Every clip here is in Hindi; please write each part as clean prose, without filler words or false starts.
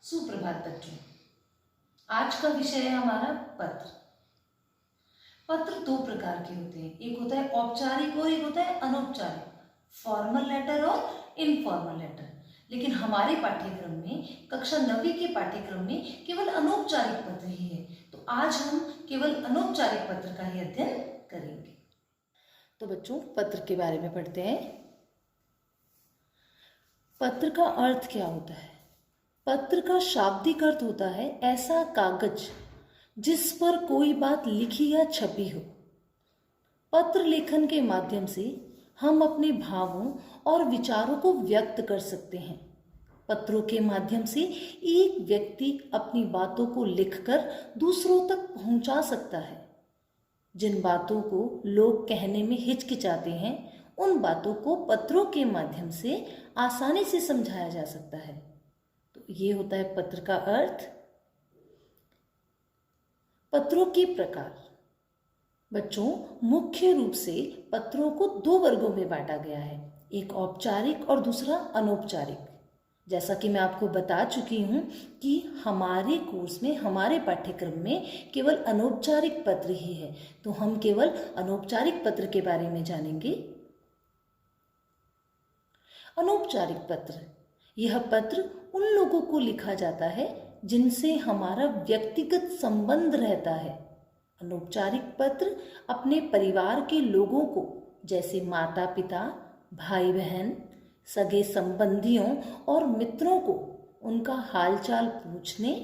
सुप्रभात बच्चों। आज का विषय है हमारा पत्र। पत्र दो प्रकार के होते हैं, एक होता है औपचारिक और एक होता है अनौपचारिक, फॉर्मल लेटर और इनफॉर्मल लेटर। लेकिन हमारे पाठ्यक्रम में, कक्षा 9वीं के पाठ्यक्रम में केवल अनौपचारिक पत्र ही है, तो आज हम केवल अनौपचारिक पत्र का ही अध्ययन करेंगे। तो बच्चों, पत्र के बारे में पढ़ते हैं। पत्र का अर्थ क्या होता है? पत्र का शाब्दिक अर्थ होता है ऐसा कागज जिस पर कोई बात लिखी या छपी हो। पत्र लेखन के माध्यम से हम अपने भावों और विचारों को व्यक्त कर सकते हैं। पत्रों के माध्यम से एक व्यक्ति अपनी बातों को लिखकर दूसरों तक पहुंचा सकता है। जिन बातों को लोग कहने में हिचकिचाते हैं, उन बातों को पत्रों के माध्यम से आसानी से समझाया जा सकता है। तो ये होता है पत्र का अर्थ। पत्रों के प्रकार। बच्चों, मुख्य रूप से पत्रों को दो वर्गों में बांटा गया है, एक औपचारिक और दूसरा अनौपचारिक। जैसा कि मैं आपको बता चुकी हूं कि हमारे कोर्स में, हमारे पाठ्यक्रम में केवल अनौपचारिक पत्र ही है, तो हम केवल अनौपचारिक पत्र के बारे में जानेंगे। अनौपचारिक पत्र, यह पत्र उन लोगों को लिखा जाता है जिनसे हमारा व्यक्तिगत संबंध रहता है। अनौपचारिक पत्र अपने परिवार के लोगों को, जैसे माता पिता, भाई बहन, सगे संबंधियों और मित्रों को उनका हालचाल पूछने,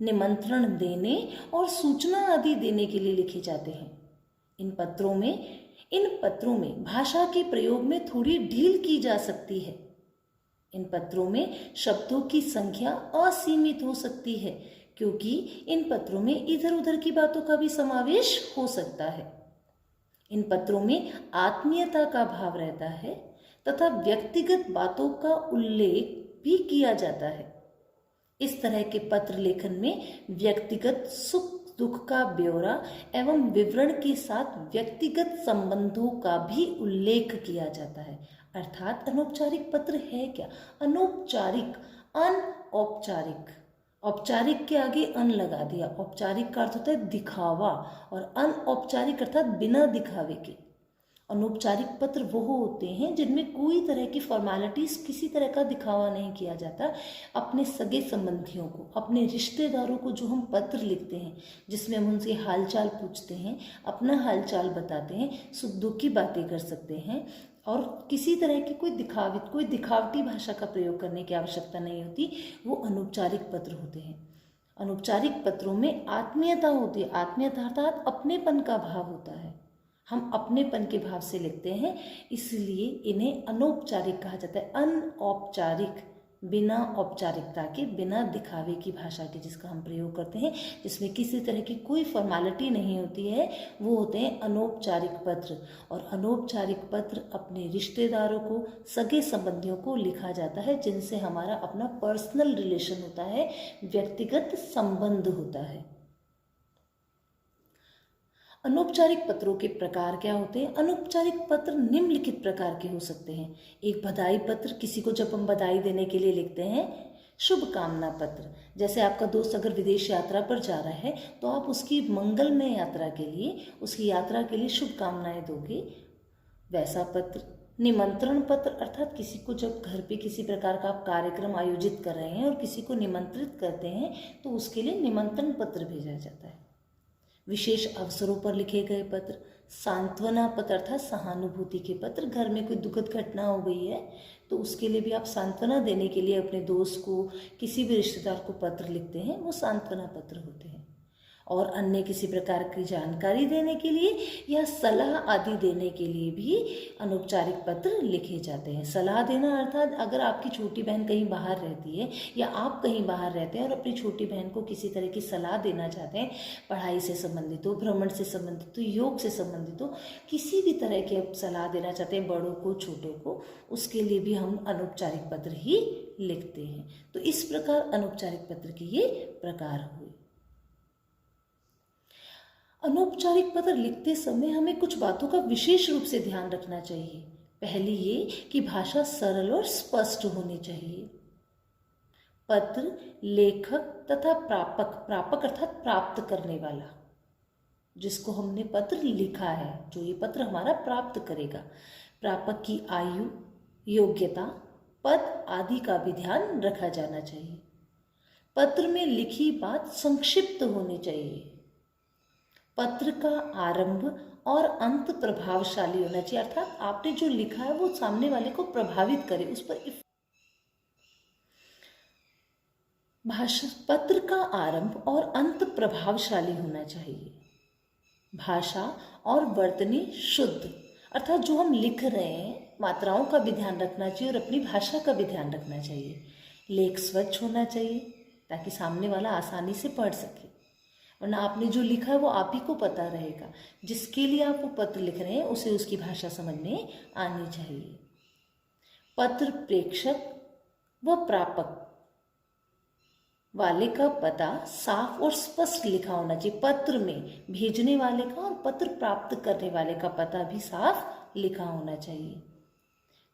निमंत्रण देने और सूचना आदि देने के लिए लिखे जाते हैं। इन पत्रों में भाषा के प्रयोग में थोड़ी ढील की जा सकती है। इन पत्रों में शब्दों की संख्या असीमित हो सकती है, क्योंकि इन पत्रों में इधर उधर की बातों का भी समावेश हो सकता है। इन पत्रों में आत्मीयता का भाव रहता है तथा व्यक्तिगत बातों का उल्लेख भी किया जाता है। इस तरह के पत्र लेखन में व्यक्तिगत सुख दुख का ब्यौरा एवं विवरण के साथ व्यक्तिगत संबंधों का भी उल्लेख किया जाता है। अर्थात अनौपचारिक पत्र है क्या? अनौपचारिक, अनौपचारिक। औपचारिक के आगे अन लगा दिया। औपचारिक का अर्थ होता है दिखावा और अनौपचारिक अर्थात बिना दिखावे के। अनौपचारिक पत्र वो होते हैं जिनमें कोई तरह की फॉर्मेलिटीज, किसी तरह का दिखावा नहीं किया जाता। अपने सगे संबंधियों को, अपने रिश्तेदारों को जो हम पत्र लिखते हैं, जिसमें हम उनसे हालचाल पूछते हैं, अपना हालचाल बताते हैं, सुख दुख की बातें कर सकते हैं, और किसी तरह की कोई दिखावटी भाषा का प्रयोग करने की आवश्यकता नहीं होती, वो अनौपचारिक पत्र होते हैं। अनौपचारिक पत्रों में आत्मीयता होती है। आत्मीयता अर्थात अपनेपन का भाव होता है। हम अपनेपन के भाव से लिखते हैं, इसलिए इन्हें अनौपचारिक कहा जाता है। अनौपचारिक, बिना औपचारिकता के, बिना दिखावे की भाषा के जिसका हम प्रयोग करते हैं, जिसमें किसी तरह की कोई फॉर्मेलिटी नहीं होती है, वो होते हैं अनौपचारिक पत्र। और अनौपचारिक पत्र अपने रिश्तेदारों को, सगे संबंधियों को लिखा जाता है जिनसे हमारा अपना पर्सनल रिलेशन होता है, व्यक्तिगत संबंध होता है। अनौपचारिक पत्रों के प्रकार क्या होते हैं? अनौपचारिक पत्र निम्नलिखित प्रकार के हो सकते हैं। एक बधाई पत्र, किसी को जब हम बधाई देने के लिए लिखते हैं। शुभकामना पत्र, जैसे आपका दोस्त अगर विदेश यात्रा पर जा रहा है तो आप उसकी मंगलमय यात्रा के लिए, उसकी यात्रा के लिए शुभकामनाएं दोगे, वैसा पत्र। निमंत्रण पत्र, अर्थात किसी को जब घर पे किसी प्रकार का आप कार्यक्रम आयोजित कर रहे हैं और किसी को निमंत्रित करते हैं तो उसके लिए निमंत्रण पत्र भेजा जाता है। विशेष अवसरों पर लिखे गए पत्र। सांत्वना पत्र अर्थात सहानुभूति के पत्र, घर में कोई दुखद घटना हो गई है तो उसके लिए भी आप सांत्वना देने के लिए अपने दोस्त को, किसी भी रिश्तेदार को पत्र लिखते हैं, वो सांत्वना पत्र होते हैं। और अन्य किसी प्रकार की जानकारी देने के लिए या सलाह आदि देने के लिए भी अनौपचारिक पत्र लिखे जाते हैं। सलाह देना अर्थात अगर आपकी छोटी बहन कहीं बाहर रहती है या आप कहीं बाहर रहते हैं और अपनी छोटी बहन को किसी तरह की सलाह देना चाहते हैं, पढ़ाई से संबंधित हो, भ्रमण से संबंधित हो, योग से संबंधित हो, किसी भी तरह की सलाह देना चाहते हैं, बड़ों को, छोटों को, उसके लिए भी हम अनौपचारिक पत्र ही लिखते हैं। तो इस प्रकार अनौपचारिक पत्र के ये प्रकार हुए। अनौपचारिक पत्र लिखते समय हमें कुछ बातों का विशेष रूप से ध्यान रखना चाहिए। पहली ये कि भाषा सरल और स्पष्ट होनी चाहिए। पत्र, लेखक तथा प्रापक, प्रापक अर्थात प्राप्त करने वाला, जिसको हमने पत्र लिखा है, जो ये पत्र हमारा प्राप्त करेगा। प्रापक की आयु, योग्यता, पद आदि का भी ध्यान रखा जाना चाहिए। पत्र में लिखी बात संक्षिप्त होनी चाहिए। पत्र का आरंभ और अंत प्रभावशाली होना चाहिए, अर्थात आपने जो लिखा है वो सामने वाले को प्रभावित करे, उस पर भाषा। पत्र का आरंभ और अंत प्रभावशाली होना चाहिए। भाषा और वर्तनी शुद्ध, अर्थात जो हम लिख रहे हैं मात्राओं का भी ध्यान रखना चाहिए और अपनी भाषा का भी ध्यान रखना चाहिए। लेख स्वच्छ होना चाहिए ताकि सामने वाला आसानी से पढ़ सके, वरना आपने जो लिखा है वो आप ही को पता रहेगा। जिसके लिए आप वो पत्र लिख रहे हैं उसे उसकी भाषा समझ में आनी चाहिए। पत्र प्रेषक व प्रापक वाले का पता साफ और स्पष्ट लिखा होना चाहिए। पत्र में भेजने वाले का और पत्र प्राप्त करने वाले का पता भी साफ लिखा होना चाहिए।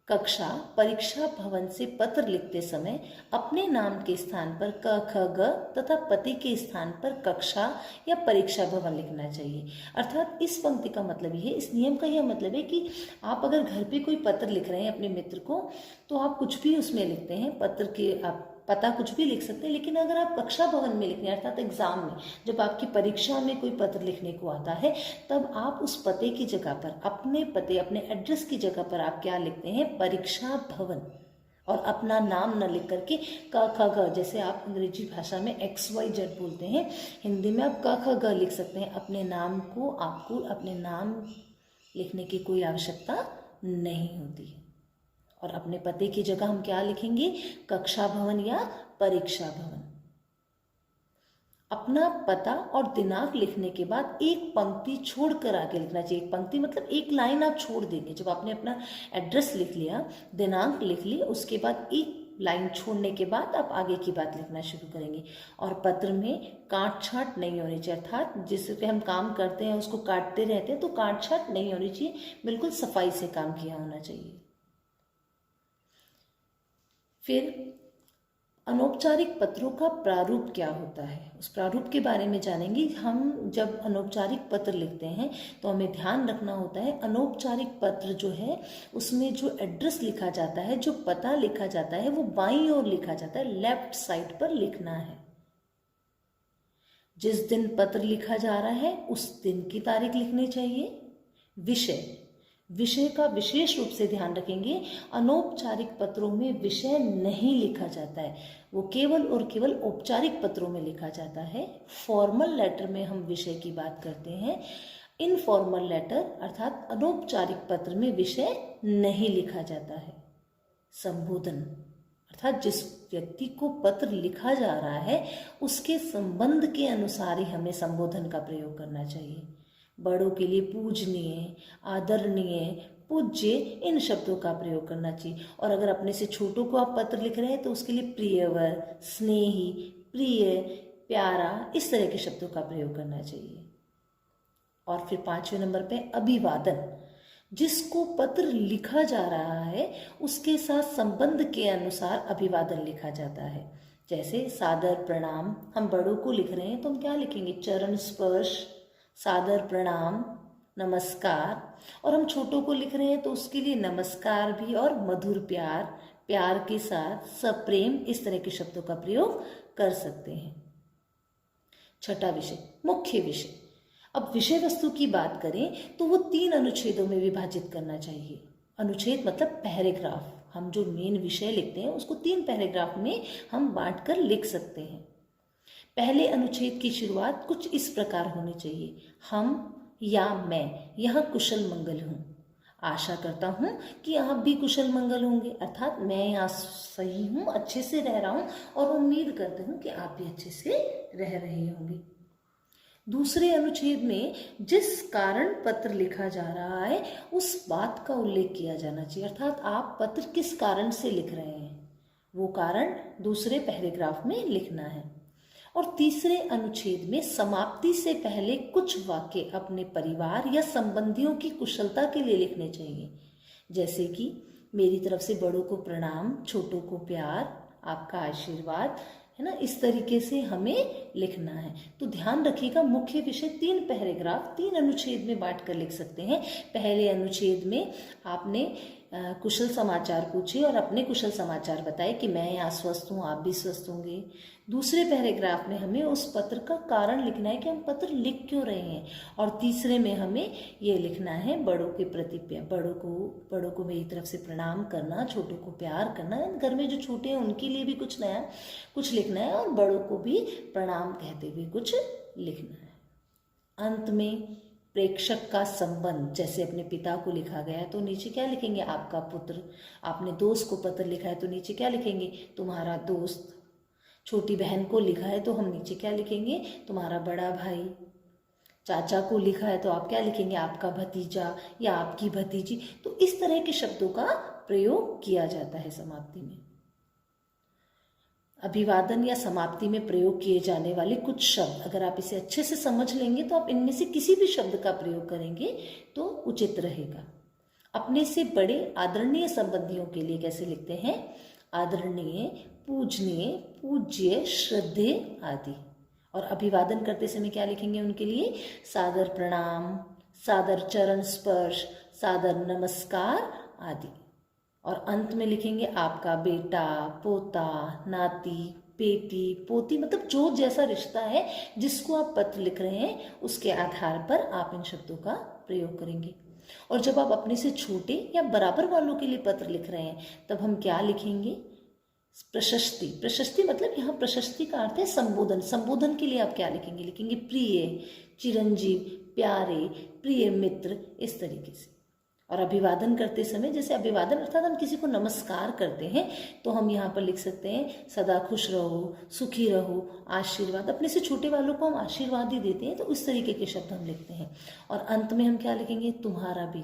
कक्षा, परीक्षा भवन से पत्र लिखते समय अपने नाम के स्थान पर क, ख, ग तथा पते के स्थान पर कक्षा या परीक्षा भवन लिखना चाहिए। अर्थात इस पंक्ति का मतलब ये है, इस नियम का यह मतलब है कि आप अगर घर पे कोई पत्र लिख रहे हैं अपने मित्र को, तो आप कुछ भी उसमें लिखते हैं, पत्र के आप पता कुछ भी लिख सकते हैं। लेकिन अगर आप कक्षा भवन में लिख रहे हैं, अर्थात एग्जाम में, जब आपकी परीक्षा में कोई पत्र लिखने को आता है, तब आप उस पते की जगह पर, अपने पते, अपने एड्रेस की जगह पर आप क्या लिखते हैं, परीक्षा भवन, और अपना नाम न लिख करके क, ख, ग, जैसे आप अंग्रेजी भाषा में XYZ बोलते हैं, हिंदी में आप क, ख, ग लिख सकते हैं। अपने नाम को, आपको अपने नाम लिखने की कोई आवश्यकता नहीं होती है। और अपने पते की जगह हम क्या लिखेंगे, कक्षा भवन या परीक्षा भवन। अपना पता और दिनांक लिखने के बाद एक पंक्ति छोड़कर आगे लिखना चाहिए। एक पंक्ति मतलब एक लाइन आप छोड़ देंगे। जब आपने अपना एड्रेस लिख लिया, दिनांक लिख ली, उसके बाद एक लाइन छोड़ने के बाद आप आगे की बात लिखना शुरू करेंगे। और पत्र में काट छाट नहीं होनी चाहिए, अर्थात जिस पे हम काम करते हैं उसको काटते रहते हैं, तो काट छाट नहीं होनी चाहिए, बिल्कुल सफाई से काम किया होना चाहिए। फिर अनौपचारिक पत्रों का प्रारूप क्या होता है, उस प्रारूप के बारे में जानेंगे। हम जब अनौपचारिक पत्र लिखते हैं तो हमें ध्यान रखना होता है, अनौपचारिक पत्र जो है उसमें जो एड्रेस लिखा जाता है, जो पता लिखा जाता है, वो बाईं ओर लिखा जाता है, लेफ्ट साइड पर लिखना है। जिस दिन पत्र लिखा जा रहा है उस दिन की तारीख लिखनी चाहिए। विषय का विशेष रूप से ध्यान रखेंगे। अनौपचारिक पत्रों में विषय नहीं लिखा जाता है, वो केवल और केवल औपचारिक पत्रों में लिखा जाता है। फॉर्मल लेटर में हम विषय की बात करते हैं। इनफॉर्मल लेटर अर्थात अनौपचारिक पत्र में विषय नहीं लिखा जाता है। संबोधन अर्थात जिस व्यक्ति को पत्र लिखा जा रहा है उसके संबंध के अनुसार ही हमें संबोधन का प्रयोग करना चाहिए। बड़ों के लिए पूजनीय, आदरणीय, पूज्य, इन शब्दों का प्रयोग करना चाहिए। और अगर अपने से छोटों को आप पत्र लिख रहे हैं तो उसके लिए प्रियवर, स्नेही, प्रिय, प्यारा, इस तरह के शब्दों का प्रयोग करना चाहिए। और फिर 5वें नंबर पे अभिवादन। जिसको पत्र लिखा जा रहा है उसके साथ संबंध के अनुसार अभिवादन लिखा जाता है। जैसे सादर प्रणाम, हम बड़ों को लिख रहे हैं तो हम क्या लिखेंगे, चरण स्पर्श, सादर प्रणाम, नमस्कार। और हम छोटों को लिख रहे हैं तो उसके लिए नमस्कार भी और मधुर प्यार, प्यार के साथ सप्रेम, इस तरह के शब्दों का प्रयोग कर सकते हैं। छठा विषय, मुख्य विषय। अब विषय वस्तु की बात करें तो वो 3 अनुच्छेदों में विभाजित करना चाहिए। अनुच्छेद मतलब पैराग्राफ। हम जो मेन विषय लिखते हैं उसको 3 पैराग्राफ में हम बांट कर लिख सकते हैं। पहले अनुच्छेद की शुरुआत कुछ इस प्रकार होनी चाहिए, हम या मैं यहाँ कुशल मंगल हूँ। आशा करता हूँ कि आप भी कुशल मंगल होंगे, अर्थात मैं यहाँ सही हूँ, अच्छे से रह रहा हूँ और उम्मीद करती हूँ कि आप भी अच्छे से रह रहे होंगे। दूसरे अनुच्छेद में जिस कारण पत्र लिखा जा रहा है उस बात का उल्लेख किया जाना चाहिए, अर्थात आप पत्र किस कारण से लिख रहे हैं वो कारण दूसरे पैराग्राफ में लिखना है। और तीसरे अनुच्छेद में समाप्ति से पहले कुछ वाक्य अपने परिवार या संबंधियों की कुशलता के लिए लिखने चाहिए, जैसे कि मेरी तरफ से बड़ों को प्रणाम, छोटों को प्यार, आपका आशीर्वाद, है ना। इस तरीके से हमें लिखना है। तो ध्यान रखिएगा, मुख्य विषय 3 पैराग्राफ 3 अनुच्छेद में बांट कर लिख सकते हैं। पहले अनुच्छेद में आपने कुशल समाचार पूछे और अपने कुशल समाचार बताए कि मैं यहाँ स्वस्थ हूँ, आप भी स्वस्थ होंगे। दूसरे पैराग्राफ में हमें उस पत्र का कारण लिखना है कि हम पत्र लिख क्यों रहे हैं। और तीसरे में हमें ये लिखना है बड़ों के प्रति बड़ों को मेरी तरफ से प्रणाम करना, छोटों को प्यार करना। घर में जो छोटे हैं उनके लिए भी कुछ लिखना है और बड़ों को भी प्रणाम कहते हुए कुछ लिखना है। अंत में प्रेषक का संबंध, जैसे अपने पिता को लिखा गया है तो नीचे क्या लिखेंगे, आपका पुत्र। आपने दोस्त को पत्र लिखा है तो नीचे क्या लिखेंगे, तुम्हारा दोस्त। छोटी बहन को लिखा है तो हम नीचे क्या लिखेंगे, तुम्हारा बड़ा भाई। चाचा को लिखा है तो आप क्या लिखेंगे, आपका भतीजा या आपकी भतीजी। तो इस तरह के शब्दों का प्रयोग किया जाता है समाप्ति में। अभिवादन या समाप्ति में प्रयोग किए जाने वाले कुछ शब्द, अगर आप इसे अच्छे से समझ लेंगे तो आप इनमें से किसी भी शब्द का प्रयोग करेंगे तो उचित रहेगा। अपने से बड़े आदरणीय संबंधियों के लिए कैसे लिखते हैं, आदरणीय, पूजनीय, पूज्य, श्रद्धेय आदि। और अभिवादन करते समय क्या लिखेंगे उनके लिए, सादर प्रणाम, सादर चरण स्पर्श, सादर नमस्कार आदि। और अंत में लिखेंगे आपका बेटा, पोता, नाती, बेटी, पोती, मतलब जो जैसा रिश्ता है जिसको आप पत्र लिख रहे हैं उसके आधार पर आप इन शब्दों का प्रयोग करेंगे। और जब आप अपने से छोटे या बराबर वालों के लिए पत्र लिख रहे हैं तब हम क्या लिखेंगे, प्रशस्ति। प्रशस्ति मतलब यहाँ प्रशस्ति का अर्थ है संबोधन। संबोधन के लिए आप क्या लिखेंगे, लिखेंगे प्रिय, चिरंजीव, प्यारे, प्रिय मित्र, इस तरीके से। और अभिवादन करते समय, जैसे अभिवादन अर्थात हम किसी को नमस्कार करते हैं तो हम यहाँ पर लिख सकते हैं सदा खुश रहो, सुखी रहो, आशीर्वाद। अपने से छोटे वालों को हम आशीर्वाद ही देते हैं तो उस तरीके के शब्द हम लिखते हैं। और अंत में हम क्या लिखेंगे, तुम्हारा भी,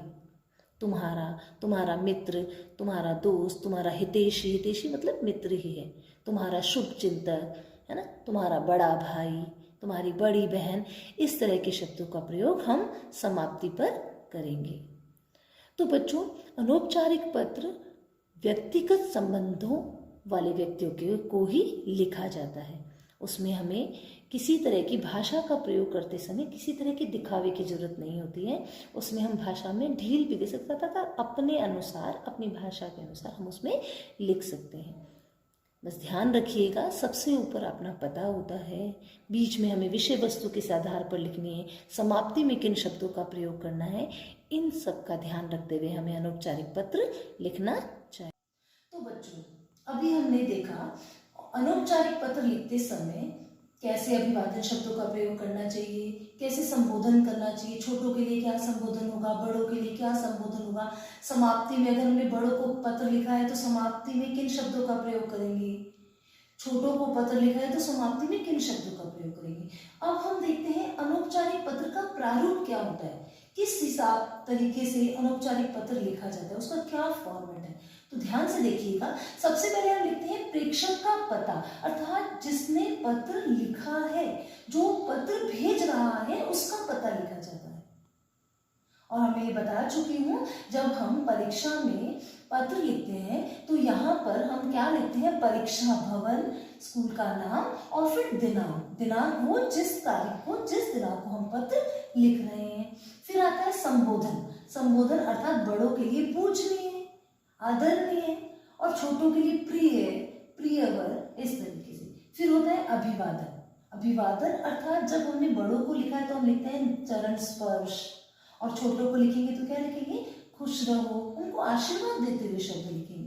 तुम्हारा मित्र, तुम्हारा दोस्त, तुम्हारा हितैषी। हितैषी मतलब मित्र ही है। तुम्हारा शुभ चिंतक, है ना, तुम्हारा बड़ा भाई, तुम्हारी बड़ी बहन। इस तरह के शब्दों का प्रयोग हम समाप्ति पर करेंगे। तो बच्चों, अनौपचारिक पत्र व्यक्तिगत संबंधों वाले व्यक्तियों को ही लिखा जाता है। उसमें हमें किसी तरह की भाषा का प्रयोग करते समय किसी तरह के दिखावे की जरूरत नहीं होती है। उसमें हम भाषा में ढील भी दे सकते हैं तथा अपने अनुसार, अपनी भाषा के अनुसार हम उसमें लिख सकते हैं। बस ध्यान रखिएगा, सबसे ऊपर अपना पता होता है, बीच में हमें विषय वस्तु किस आधार पर लिखनी है, समाप्ति में किन शब्दों का प्रयोग करना है, इन सब का ध्यान रखते हुए हमें अनौपचारिक पत्र लिखना चाहिए। तो बच्चों, अभी हमने देखा अनौपचारिक पत्र लिखते समय कैसे अभिवादन शब्दों का प्रयोग करना चाहिए, कैसे संबोधन करना चाहिए, छोटों के लिए क्या संबोधन होगा, बड़ों के लिए क्या संबोधन होगा। समाप्ति में अगर हमने बड़ों को पत्र लिखा है तो समाप्ति में किन शब्दों का प्रयोग करेंगे, छोटों को पत्र लिखा है तो समाप्ति में किन शब्दों का प्रयोग करेंगे। अब हम देखते हैं अनौपचारिक पत्र का प्रारूप क्या होता है, किस हिसाब तरीके से अनौपचारिक पत्र लिखा जाता है, उसका क्या फॉर्मेट है। तो ध्यान से देखिएगा, सबसे पहले हम लिखते हैं प्रेषक का पता, अर्थात जिसने पत्र लिखा है, जो पत्र भेज रहा है उसका पता लिखा जाता है। और मैं ये बता चुकी हूँ, जब हम परीक्षा में पत्र लिखते हैं तो यहाँ पर हम क्या लिखते हैं, परीक्षा भवन, स्कूल का नाम और फिर दिनांक वो जिस तारीख को, जिस दिनांक को हम पत्र लिख रहे हैं। फिर आता है संबोधन अर्थात बड़ों के लिए पूजनीय, आदरणीय और छोटों के लिए प्रियवर, इस तरीके से। फिर होता है अभिवादन अर्थात जब हमने बड़ों को लिखा है तो हम लिखते हैं चरण स्पर्श, और छोटों को लिखेंगे तो क्या लिखेंगे, खुश रहो, उनको आशीर्वाद देते हुए शब्द लिखेंगे।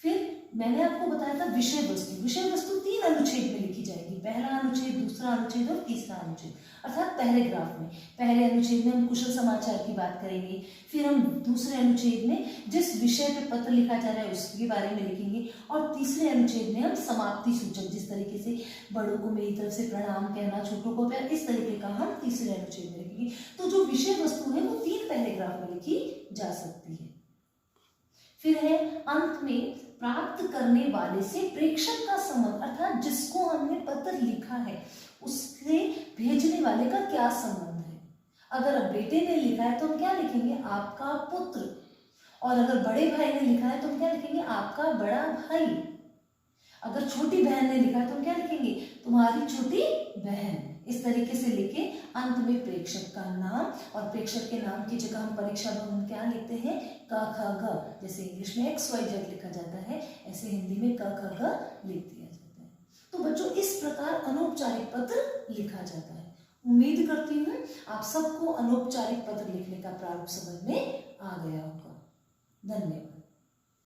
फिर मैंने आपको बताया था विषय वस्तु 3 अनुच्छेद में लिखी जाएगी, पहला अनुच्छेद, दूसरा अनुच्छेद और तीसरा अनुच्छेद, अर्थात पैराग्राफ में। पहले अनुच्छेद में हम कुशल समाचार की बात करेंगे, फिर हम दूसरे अनुच्छेद में जिस विषय पे पत्र लिखा जा रहा है उसके बारे में लिखेंगे, और तीसरे अनुच्छेद में हम समाप्ति सूचक, जिस तरीके से बड़ों को मेरी तरफ से प्रणाम कहना, छोटों को प्यार, इस तरीके का हम तीसरे अनुच्छेद में लिखेंगे। तो जो विषय वस्तु है वो 3 पैराग्राफ में लिखी जा सकती है। फिर है अंत में प्राप्त करने वाले से प्रेषक का संबंध, अर्थात जिसको हमने पत्र लिखा है उससे भेजने वाले का क्या संबंध है। अगर अब बेटे ने लिखा है तो हम क्या लिखेंगे, आपका पुत्र, और अगर बड़े भाई ने लिखा है तो हम क्या लिखेंगे, आपका बड़ा भाई। अगर छोटी बहन ने लिखा है तो हम क्या लिखेंगे, तुम्हारी छोटी बहन। इस तरीके से लिखे अंत में प्रेक्षक का नाम, और प्रेक्षक के नाम की जगह हम परीक्षा भवन क्या लिखते हैं, क ख ग। जैसे इंग्लिश में XYZ लिखा जाता है, ऐसे हिंदी में क ख ग लिख दिया जाता है। तो बच्चों इस प्रकार अनौपचारिक पत्र लिखा जाता है। उम्मीद करती हूँ आप सबको अनौपचारिक पत्र लिखने का प्रारूप समझ में आ गया होगा। धन्यवाद।